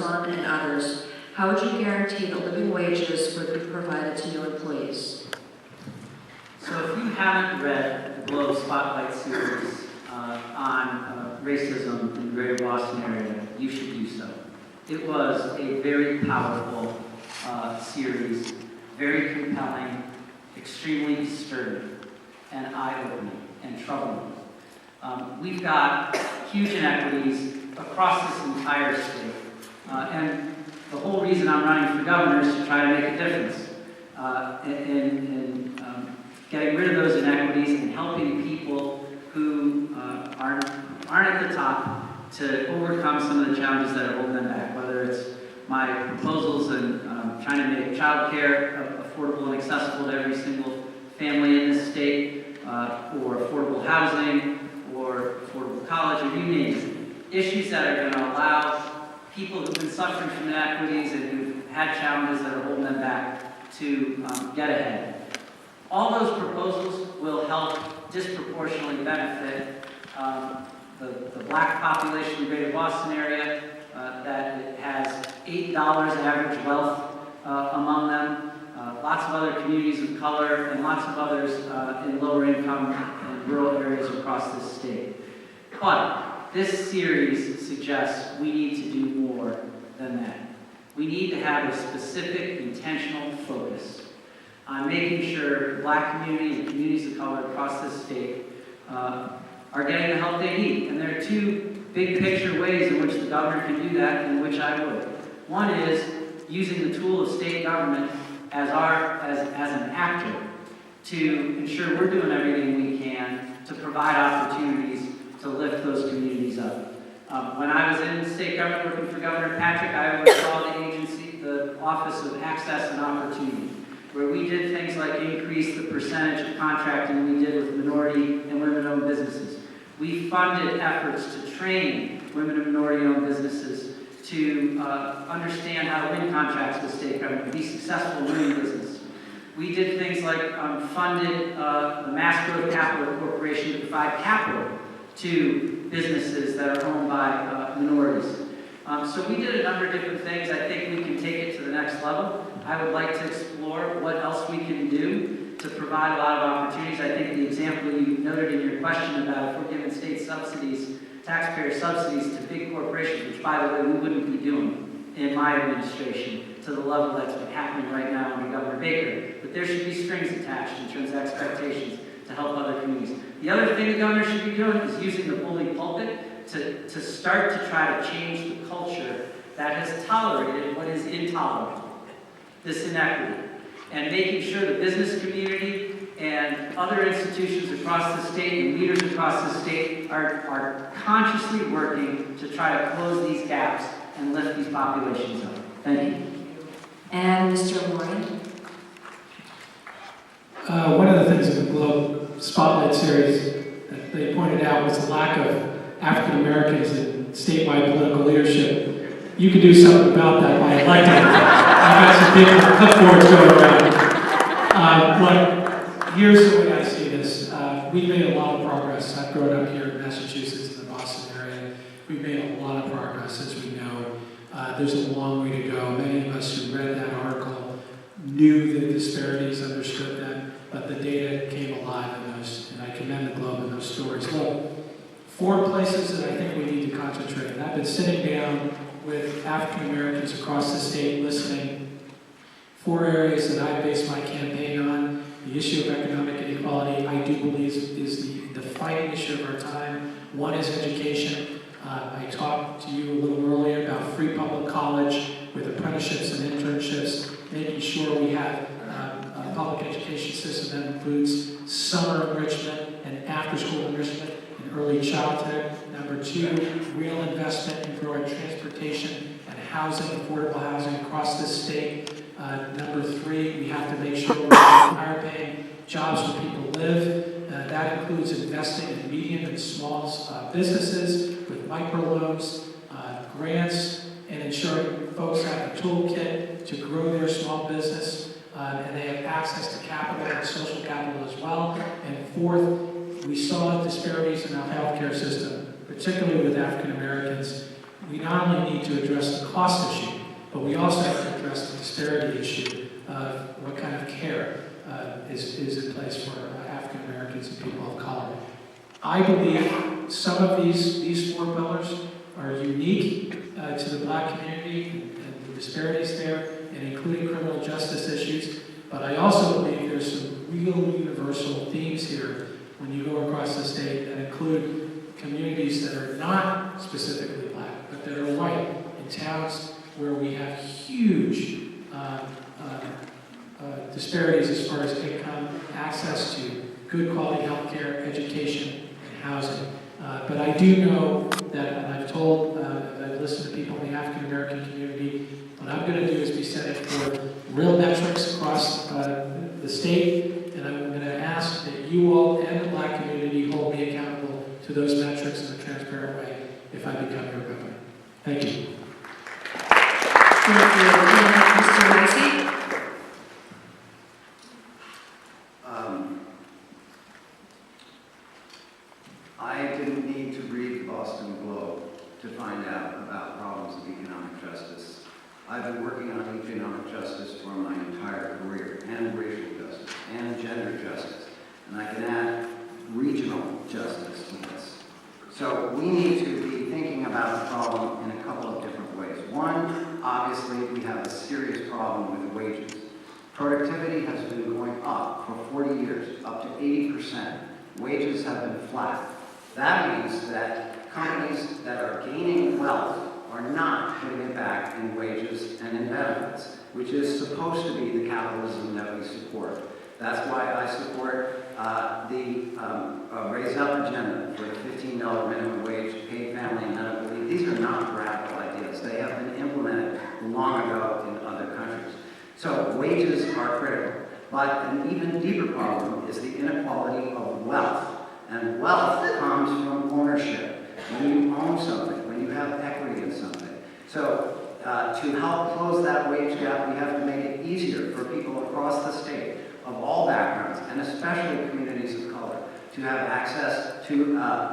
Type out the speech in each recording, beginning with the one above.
son and others, how would you guarantee that living wages would be provided to new employees? So if you haven't read the Globe Spotlight series on racism in the greater Boston area, you should do so. It was a very powerful series, very compelling, extremely disturbing, and eye-opening and troubling. We've got huge inequities across this entire state. And the whole reason I'm running for governor is to try to make a difference in getting rid of those inequities and helping people who aren't at the top to overcome some of the challenges that are holding them back, whether it's my proposals and trying to make child care affordable and accessible to every single family in this state, or affordable housing, or affordable college, or you name it. Issues that are going to allow people who've been suffering from inequities and who've had challenges that are holding them back to get ahead. All those proposals will help disproportionately benefit the black population in the greater Boston area, that has $8 average wealth among them, lots of other communities of color, and lots of others in lower income and rural areas across this state. But this series suggests we need to do more than that. We need to have a specific, intentional focus on making sure the black community and communities of color across this state are getting the help they need. And there are two big picture ways in which the governor can do that, and which I would. One is using the tool of state government as an actor to ensure we're doing everything we can to provide opportunities to lift those communities up. When I was in state government working for Governor Patrick, I oversaw the agency, the Office of Access and Opportunity, where we did things like increase the percentage of contracting we did with minority and women-owned businesses. We funded efforts to train women and minority-owned businesses to understand how to win contracts with state government, be successful winning business. We did things like funded the Mass Growth Capital Corporation to provide capital to businesses that are owned by minorities. So we did a number of different things. I think we can take it to the next level. I would like to explore what else we can do to provide a lot of opportunities. I think the example you noted in your question about if we're giving state subsidies, taxpayer subsidies to big corporations, which by the way we wouldn't be doing in my administration to the level that's been happening right now under Governor Baker. But there should be strings attached in terms of expectations to help other communities. The other thing the governor should be doing is using the bully pulpit to start to try to change the culture that has tolerated what is intolerable, this inequity, and making sure the business community and other institutions across the state and leaders across the state are consciously working to try to close these gaps and lift these populations up. Thank you. And Mr. Warren? One of the things in the Globe Spotlight series that they pointed out was the lack of African Americans in statewide political leadership. You could do something about that by electing them. I've got some big cupboards going around. But here's the way I see this. We've made a lot of progress. I've grown up here in Massachusetts, in the Boston area. We've made a lot of progress, as we know. There's a long way to go. Many of us who read that article knew the disparities, understood them, but the data came alive in those, and I commend the Globe in those stories. Look, 4 places that I think we need to concentrate. And I've been sitting down with African Americans across the state listening. 4 areas that I base my campaign on. The issue of economic inequality, I do believe, is the fighting issue of our time. One is education. I talked to you a little earlier about free public college with apprenticeships and internships, making sure we have a public education system that includes summer enrichment and after-school enrichment and early childhood. Number 2, real investment in growing transportation and housing, affordable housing across this state. Number 3, we have to make sure we're higher paying jobs where people live. That includes investing in medium and small businesses with microloans, grants, and ensuring folks have a toolkit to grow their small business, and they have access to capital and social capital as well. And 4th, we saw disparities in our healthcare system, particularly with African Americans. we not only need to address the cost issue, but we also have to address the disparity issue of what kind of care is in place for African Americans and people of color. I believe some of these four pillars are unique to the Black community and the disparities there, and including criminal justice issues. But I also believe there's some real universal themes here when you go across the state that include communities that are not specifically Black, but that are white, in towns where we have huge disparities as far as income, access to good quality health care, education, and housing. But I do know that, and I've told, I've listened to people in the African American community, what I'm going to do is be setting for real metrics across the state, and I'm going to ask that you all and the Black community hold me accountable to those metrics in a transparent way if I become your governor. Thank you. Thank you. Mr. Massey? I didn't need to read the Boston Globe to find out about problems of economic justice. I've been working on economic justice for my entire career, and racial justice, and gender justice. And I can add regional justice to this. So we need to be thinking about the problem in a couple of different ways. One, obviously, we have a serious problem with wages. Productivity has been going up for 40 years, up to 80%. Wages have been flat. That means that companies that are gaining wealth are not putting it back in wages and in benefits, which is supposed to be the capitalism that we support. That's why I support the Raise Up agenda for the $15 minimum wage, paid family and medical leave. These are not radical ideas. They have been implemented long ago in other countries. So wages are critical. But an even deeper problem is the inequality of wealth. And wealth comes from ownership. When you own something, when you have equity in something. So to help close that wage gap, we have to make it easier for people across the state of all backgrounds, and especially communities of color, to have access to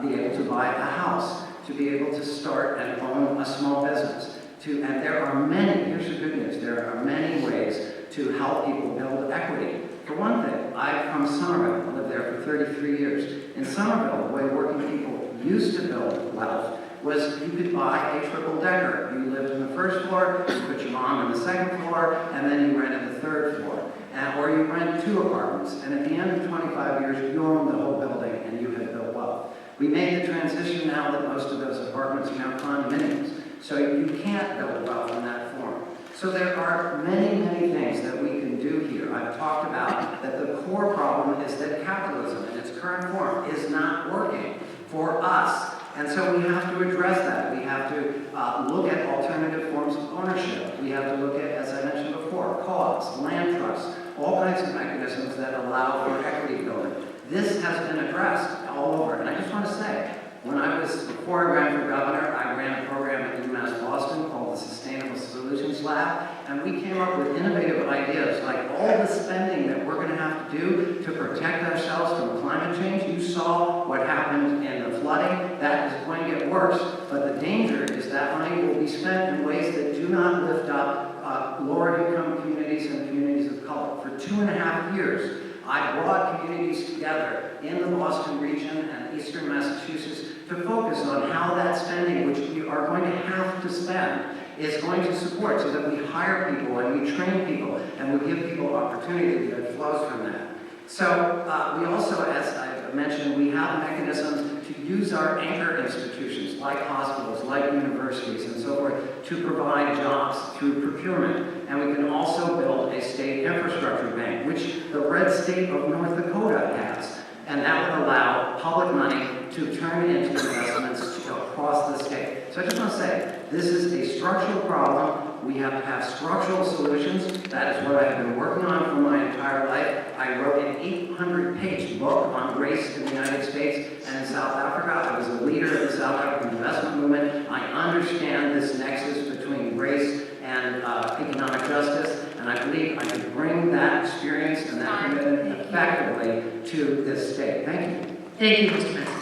be able to buy a house, to be able to start and own a small business. And there are many, here's the good news, there are many ways to help people build equity. For one thing, I'm from Somerville. I lived there for 33 years. In Somerville, the way working people used to build wealth was you could buy a triple-decker. You lived on the first floor, you put your mom on the second floor, and then you rented the third floor. Or you rent 2 apartments, and at the end of 25 years, you owned the whole building and you had built wealth. We made the transition now that most of those apartments are now condominiums. So you can't build wealth in that form. So there are many, many things that we can do here. I've talked about that the core problem is that capitalism in its current form is not working for us. And so we have to address that. We have to look at alternative forms of ownership. We have to look at, as I mentioned before, co-ops, land trusts, all kinds of mechanisms that allow for equity building. This has been addressed all over. And I just want to say, before I ran for governor, I ran a program at UMass Boston called the Sustainable Solutions Lab, and we came up with innovative ideas like all the spending that we're going to have to do to protect ourselves from climate change. You saw what happened in the flooding. That is going to get worse, but the danger is that money will be spent in ways that do not lift up lower income communities and communities of color. For 2.5 years, I brought communities together in the Boston region and eastern Massachusetts to focus on how that spending, which we are going to have to spend, is going to support so that we hire people and we train people and we give people opportunity that flows from that. So we also, as I mentioned, we have mechanisms to use our anchor institutions like hospitals, like universities and so forth to provide jobs through procurement. And we can also build a state infrastructure bank, which the red state of North Dakota has. And that would allow public money to turn into investments across the state. So I just want to say, this is a structural problem. We have to have structural solutions. That is what I've been working on for my entire life. I wrote an 800-page book on race in the United States and in South Africa. I was a leader of the South African investment movement. I understand this nexus between race and economic justice, and I believe I can bring that experience and that commitment effectively to this state. Thank you. Thank you, Mr. President.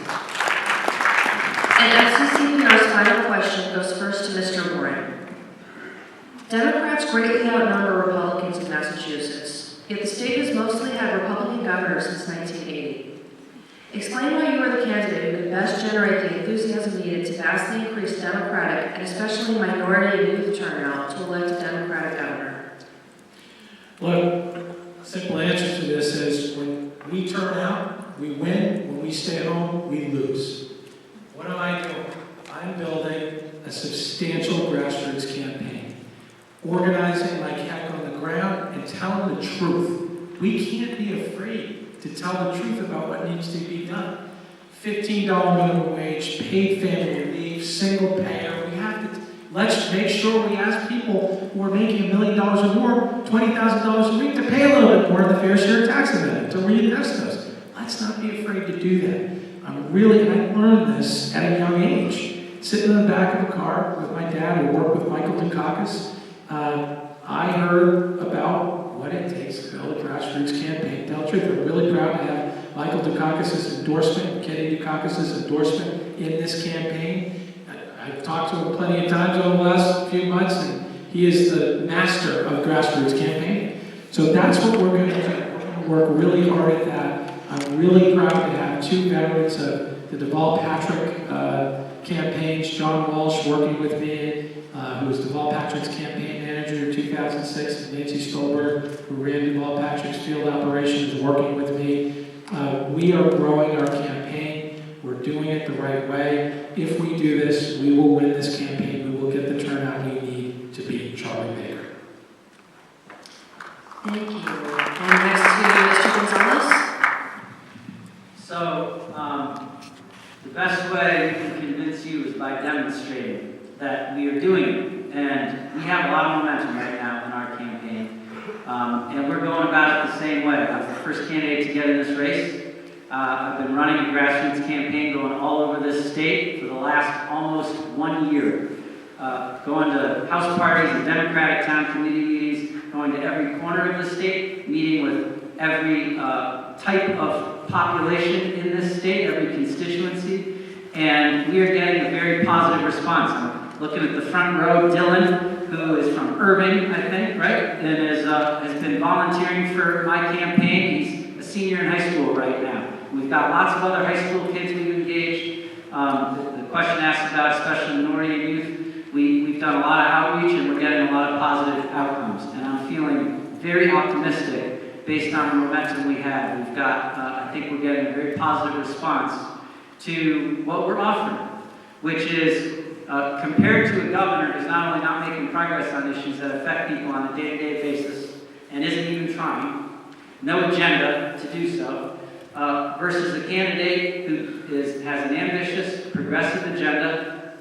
And FCC final question goes first to Mr. Moran. Democrats greatly outnumber Republicans in Massachusetts, yet the state has mostly had Republican governors since 1980. Explain why you are the candidate who could best generate the enthusiasm needed to vastly increase Democratic and especially minority and youth turnout to elect a Democratic governor. Look, simple answer to this is when we turn out, we win. When we stay home, we lose. What am I doing? I'm building a substantial grassroots campaign, organizing like heck on the ground and telling the truth. We can't be afraid to tell the truth about what needs to be done. $15 minimum wage, paid family leave, single payer. We have to, let's make sure we ask people who are making $1 million or more, $20,000 a week to pay a little bit more in the fair share tax amendment, to reinvest those. Let's not be afraid to do that. And I learned this at a young age. Sitting in the back of a car with my dad who worked with Michael Dukakis, I heard about what it takes to build a grassroots campaign. Tell the truth, I'm really proud to have Michael Dukakis' endorsement, Kenny Dukakis' endorsement in this campaign. I've talked to him plenty of times over the last few months, and he is the master of grassroots campaigning. So that's what we're going to do. We're going to work really hard at that. I'm really proud to have two veterans of the Deval Patrick campaigns, John Walsh working with me, who was Deval Patrick's campaign manager in 2006, and Nancy Stolberg, who ran Deval Patrick's field operations, working with me. We are growing our campaign. We're doing it the right way. If we do this, we will win this campaign. We will get the turnout we need to beat Charlie Baker. Thank you. And next to Mr. Gonzalez. So, the best way we can convince you is by demonstrating that we are doing it. And we have a lot of momentum right now in our campaign. And we're going about it the same way. I was the first candidate to get in this race. I've been running a grassroots campaign going all over this state for the last almost 1 year. Going to house parties and Democratic town committee meetings, going to every corner of the state, meeting with every type of population in this state, every constituency, and we are getting a very positive response. I'm looking at the front row, Dylan, who is from Irving, I think, right, and has been volunteering for my campaign. He's a senior in high school right now. We've got lots of other high school kids we've engaged. The question asked about especially minority and youth, we've done a lot of outreach and we're getting a lot of positive outcomes, and I'm feeling very optimistic based on the momentum we have. We've got, I think we're getting a very positive response to what we're offering, which is compared to a governor who's not only not making progress on issues that affect people on a day-to-day basis and isn't even trying, no agenda to do so, versus a candidate who has an ambitious, progressive agenda,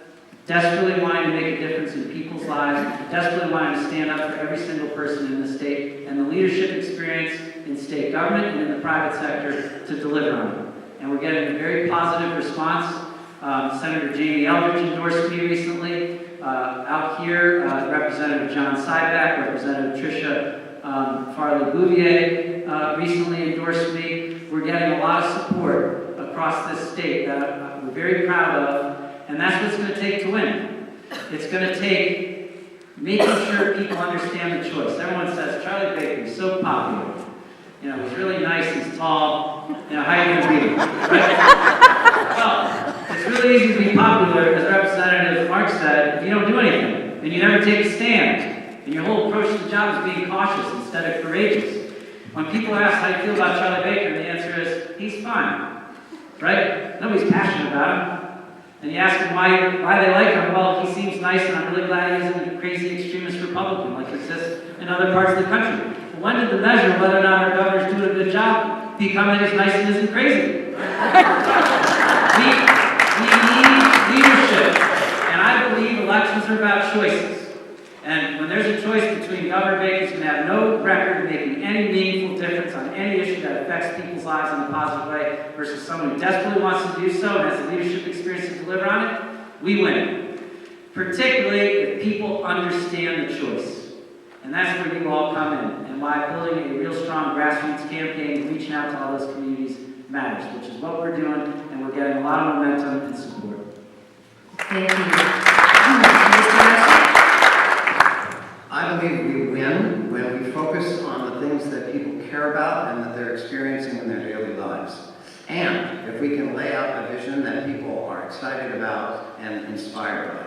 desperately wanting to make a difference in people's lives, desperately wanting to stand up for every single person in the state, and the leadership experience in state government and in the private sector to deliver on it. And we're getting a very positive response. Senator Jamie Eldridge endorsed me recently. Out here, Representative John Syback, Representative Tricia Farley-Bouvier recently endorsed me. We're getting a lot of support across this state that we're very proud of. And that's what it's going to take to win. It's going to take making sure people understand the choice. Everyone says, Charlie Baker is so popular. You know, he's really nice, he's tall. You know, how are you going to beat him? Right? Well, it's really easy to be popular, as Representative Mark said, if you don't do anything. And you never take a stand. And your whole approach to the job is being cautious instead of courageous. When people ask how you feel about Charlie Baker, the answer is, he's fine. Right? Nobody's passionate about him. And you ask them why they like him. Well, he seems nice, and I'm really glad he isn't a crazy extremist Republican like exists in other parts of the country. But when did the measure of whether or not our governor's doing a good job become that he's nice and isn't crazy? we need leadership, and I believe elections are about choices. And when there's a choice between Governor Baker, who's going to have no record of making any meaningful difference on any issue that affects people's lives in a positive way, versus someone who desperately wants to do so and has the leadership experience to deliver on it, we win. Particularly if people understand the choice. And that's where you all come in, and why building a real strong grassroots campaign, reaching out to all those communities matters, which is what we're doing, and we're getting a lot of momentum and support. Thank you. Mr. Massey? I believe we win when we focus on the things that people care about and that they're experiencing in their daily lives. And if we can lay out a vision that people are excited about and inspired by.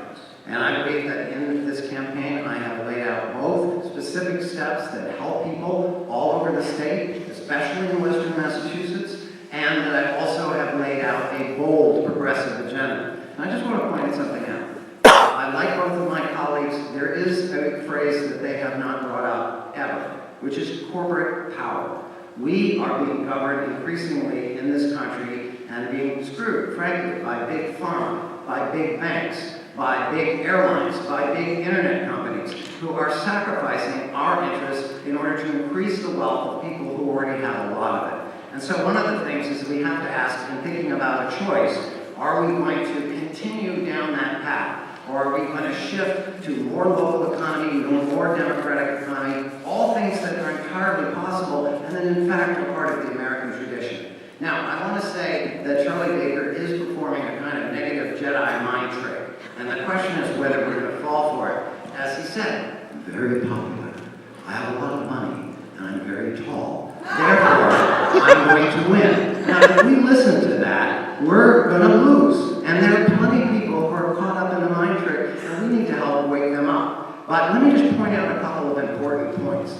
And I believe that in this campaign, I have laid out both specific steps that help people all over the state, especially in Western Massachusetts, and that I also have laid out a bold progressive agenda. And I just want to point something out. I like both of my colleagues. There is a phrase that they have not brought up ever, which is corporate power. We are being governed increasingly in this country and being screwed, frankly, by big pharma, by big banks, by big airlines, by big internet companies who are sacrificing our interests in order to increase the wealth of people who already have a lot of it. And so one of the things is we have to ask, in thinking about a choice, are we going to continue down that path? Or are we going to shift to more local economy, more democratic economy, all things that are entirely possible and that in fact are part of the American tradition. Now, I want to say that Charlie Baker is performing a kind of negative Jedi mind trick. And the question is whether we're going to fall for it. As he said, I'm very popular. I have a lot of money, and I'm very tall. Therefore, I'm going to win. Now, if we listen to that, we're going to lose. And there are plenty of people who are caught up in the mind trick, and we need to help wake them up. But let me just point out a couple of important points.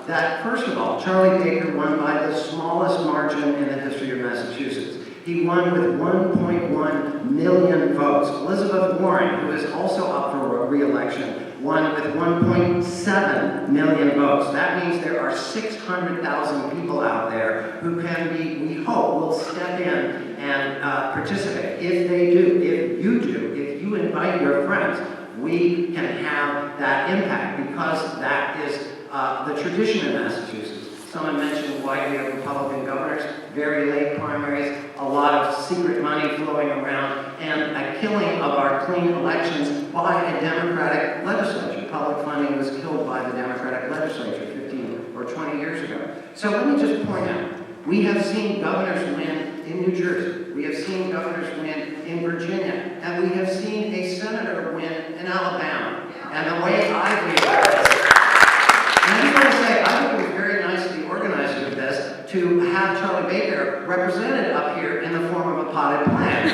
That, first of all, Charlie Baker won by the smallest margin in the history of Massachusetts. He won with 1.1 million votes. Elizabeth Warren, who is also up for re-election, won with 1.7 million votes. That means there are 600,000 people out there who can be, we hope, will step in and participate. If they do, if you do, if you invite your friends, we can have that impact because that is the tradition in Massachusetts. Someone mentioned why we have Republican governors, very late primaries, a lot of secret money flowing around, and a killing of our clean elections by a Democratic legislature. Public funding was killed by the Democratic legislature 15 or 20 years ago. So let me just point out, we have seen governors win in New Jersey. We have seen governors win in Virginia. And we have seen a senator win in Alabama. And the way I read this, and I just want to say, I think it was very nice of the organizers of this to have Charlie Baker represented up here in the form of a potted plant.